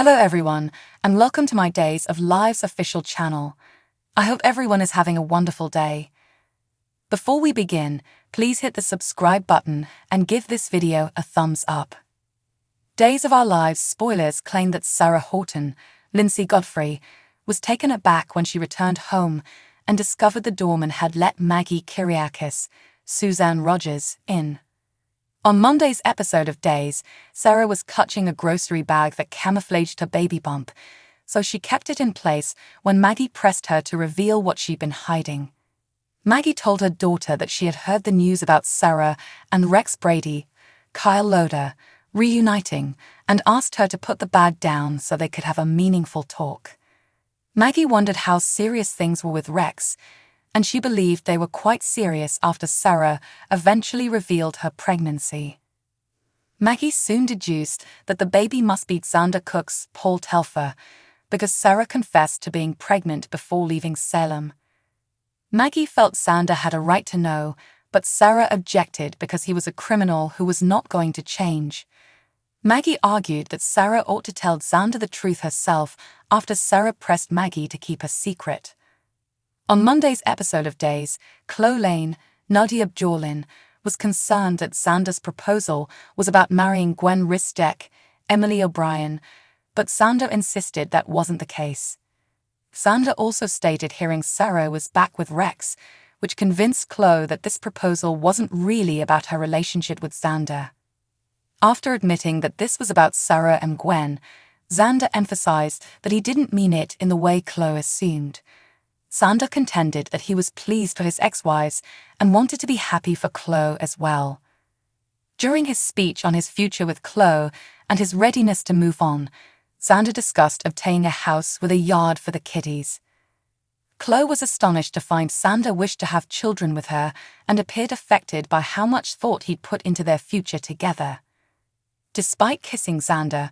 Hello everyone, and welcome to my Days of Lives official channel. I hope everyone is having a wonderful day. Before we begin, please hit the subscribe button and give this video a thumbs up. Days of Our Lives spoilers claim that Sarah Horton, Lindsay Godfrey, was taken aback when she returned home and discovered the doorman had let Maggie Kyriakis, Suzanne Rogers, in. On Monday's episode of Days, Sarah was clutching a grocery bag that camouflaged her baby bump, so she kept it in place when Maggie pressed her to reveal what she'd been hiding. Maggie told her daughter that she had heard the news about Sarah and Rex Brady, Kyle Loder, reuniting, and asked her to put the bag down so they could have a meaningful talk. Maggie wondered how serious things were with Rex, and she believed they were quite serious after Sarah eventually revealed her pregnancy. Maggie soon deduced that the baby must be Xander Cook's Paul Telfer, because Sarah confessed to being pregnant before leaving Salem. Maggie felt Xander had a right to know, but Sarah objected because he was a criminal who was not going to change. Maggie argued that Sarah ought to tell Xander the truth herself after Sarah pressed Maggie to keep a secret. On Monday's episode of Days, Chloe Lane, Nadia Bjorlin, was concerned that Xander's proposal was about marrying Gwen Risdeck, Emily O'Brien, but Xander insisted that wasn't the case. Xander also stated hearing Sarah was back with Rex, which convinced Chloe that this proposal wasn't really about her relationship with Xander. After admitting that this was about Sarah and Gwen, Xander emphasized that he didn't mean it in the way Chloe assumed. Xander contended that he was pleased for his ex-wives and wanted to be happy for Chloe as well. During his speech on his future with Chloe and his readiness to move on, Xander discussed obtaining a house with a yard for the kiddies. Chloe was astonished to find Xander wished to have children with her and appeared affected by how much thought he'd put into their future together. Despite kissing Xander,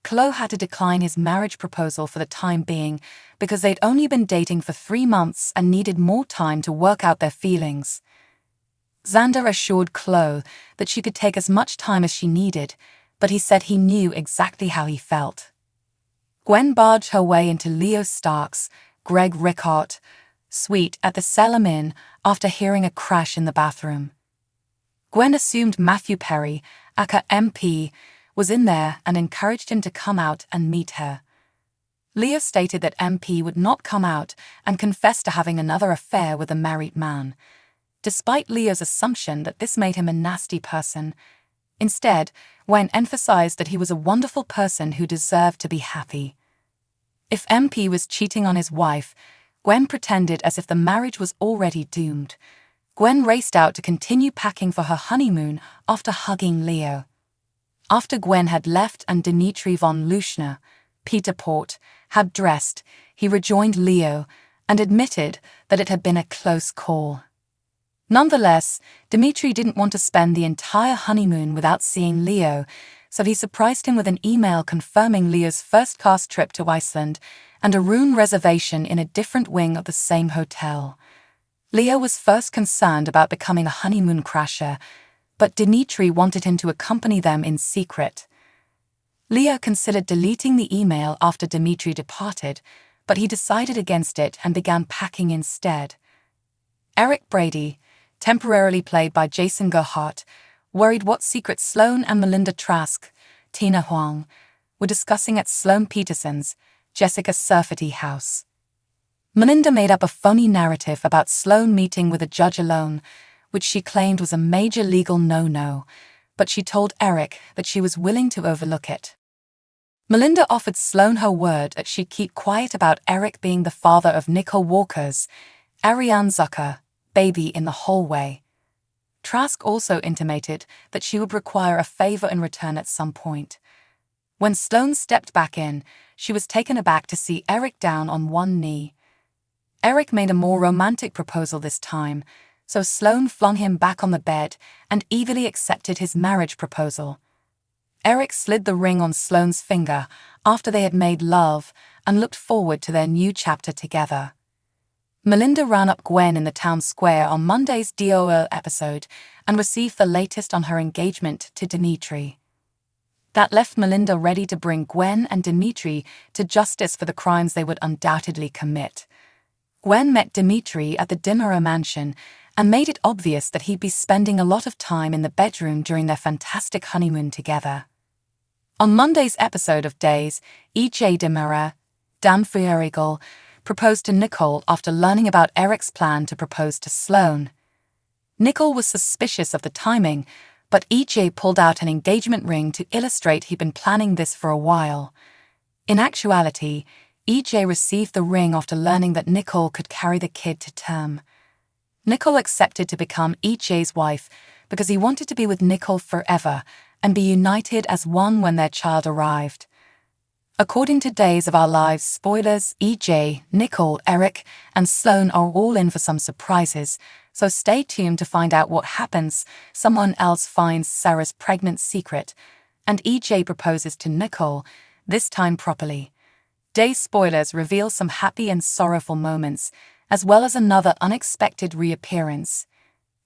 Chloe had to decline his marriage proposal for the time being because they'd only been dating for 3 months and needed more time to work out their feelings. Xander assured Chloe that she could take as much time as she needed, but he said he knew exactly how he felt. Gwen barged her way into Leo Stark's, Greg Rickard, suite at the Salem Inn after hearing a crash in the bathroom. Gwen assumed Matthew Perry, aka MP, was in there and encouraged him to come out and meet her. Leo stated that MP would not come out and confessed to having another affair with a married man, despite Leo's assumption that this made him a nasty person. Instead, Gwen emphasized that he was a wonderful person who deserved to be happy. If MP was cheating on his wife, Gwen pretended as if the marriage was already doomed. Gwen raced out to continue packing for her honeymoon after hugging Leo. After Gwen had left and Dimitri von Luschner, Peter Port, had dressed, he rejoined Leo and admitted that it had been a close call. Nonetheless, Dimitri didn't want to spend the entire honeymoon without seeing Leo, so he surprised him with an email confirming Leo's first-class trip to Iceland and a room reservation in a different wing of the same hotel. Leo was first concerned about becoming a honeymoon crasher, but Dimitri wanted him to accompany them in secret. Leo considered deleting the email after Dimitri departed, but he decided against it and began packing instead. Eric Brady, temporarily played by Jason Gerhardt, worried what secrets Sloane and Melinda Trask, Tina Huang, were discussing at Sloane Peterson's, Jessica Surfety house. Melinda made up a phony narrative about Sloane meeting with a judge alone, which she claimed was a major legal no-no, but she told Eric that she was willing to overlook it. Melinda offered Sloane her word that she'd keep quiet about Eric being the father of Nicole Walker's, Ariane Zucker, baby in the hallway. Trask also intimated that she would require a favor in return at some point. When Sloane stepped back in, she was taken aback to see Eric down on one knee. Eric made a more romantic proposal this time, so Sloane flung him back on the bed and eagerly accepted his marriage proposal. Eric slid the ring on Sloane's finger after they had made love and looked forward to their new chapter together. Melinda ran up Gwen in the town square on Monday's DOL episode and received the latest on her engagement to Dimitri. That left Melinda ready to bring Gwen and Dimitri to justice for the crimes they would undoubtedly commit. Gwen met Dimitri at the Dimmerer mansion and made it obvious that he'd be spending a lot of time in the bedroom during their fantastic honeymoon together. On Monday's episode of Days, E.J. Dimmerer, Dan Feuerigel, proposed to Nicole after learning about Eric's plan to propose to Sloane. Nicole was suspicious of the timing, but E.J. pulled out an engagement ring to illustrate he'd been planning this for a while. In actuality, E.J. received the ring after learning that Nicole could carry the kid to term. Nicole accepted to become E.J.'s wife because he wanted to be with Nicole forever and be united as one when their child arrived. According to Days of Our Lives spoilers, E.J., Nicole, Eric, and Sloane are all in for some surprises, so stay tuned to find out what happens. Someone else finds Sarah's pregnant secret, and E.J. proposes to Nicole, this time properly. Days spoilers reveal some happy and sorrowful moments, as well as another unexpected reappearance.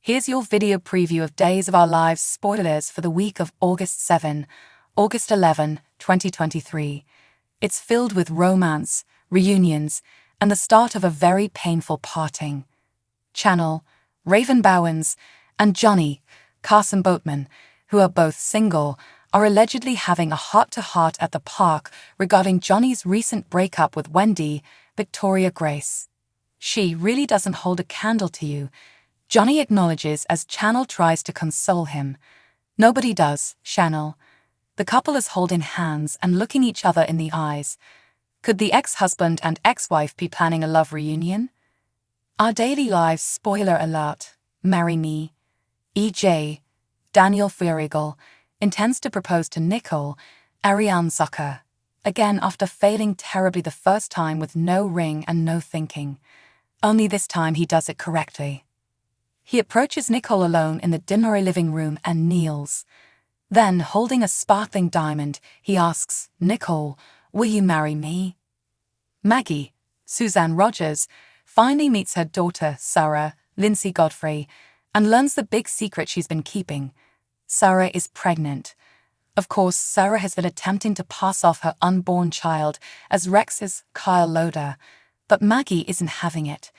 Here's your video preview of Days of Our Lives spoilers for the week of August 7, August 11, 2023. It's filled with romance, reunions, and the start of a very painful parting. Channel, Raven Bowens, and Johnny, Carson Boatman, who are both single, are allegedly having a heart-to-heart at the park regarding Johnny's recent breakup with Wendy, Victoria Grace. She really doesn't hold a candle to you, Johnny acknowledges as Channel tries to console him. Nobody does, Channel. The couple is holding hands and looking each other in the eyes. Could the ex-husband and ex-wife be planning a love reunion? Our Daily Lives spoiler alert, Marry Me. E.J., Daniel Feuerigel, intends to propose to Nicole, Ariane Zucker, again after failing terribly the first time with no ring and no thinking. Only this time he does it correctly. He approaches Nicole alone in the Dimmerer living room and kneels. Then, holding a sparkling diamond, he asks, Nicole, will you marry me? Maggie, Suzanne Rogers, finally meets her daughter, Sarah, Lindsay Godfrey, and learns the big secret she's been keeping. Sarah is pregnant. Of course, Sarah has been attempting to pass off her unborn child as Rex's Kyle Loader, but Maggie isn't having it.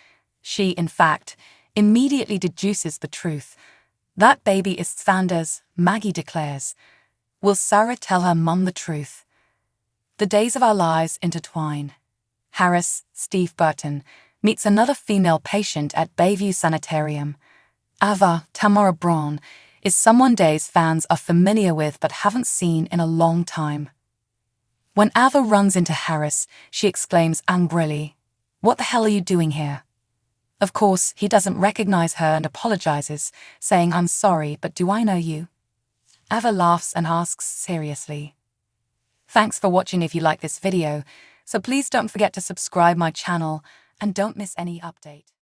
She, in fact, immediately deduces the truth. That baby is Xander's, Maggie declares. Will Sarah tell her mum the truth? The Days of Our Lives intertwine. Harris, Steve Burton, meets another female patient at Bayview Sanitarium. Ava, Tamara Braun, is someone Days fans are familiar with but haven't seen in a long time. When Ava runs into Harris, she exclaims angrily, "What the hell are you doing here?" Of course, he doesn't recognize her and apologizes, saying, "I'm sorry, but do I know you?" Ava laughs and asks seriously. Thanks for watching. If you like this video, so please don't forget to subscribe my channel and don't miss any update.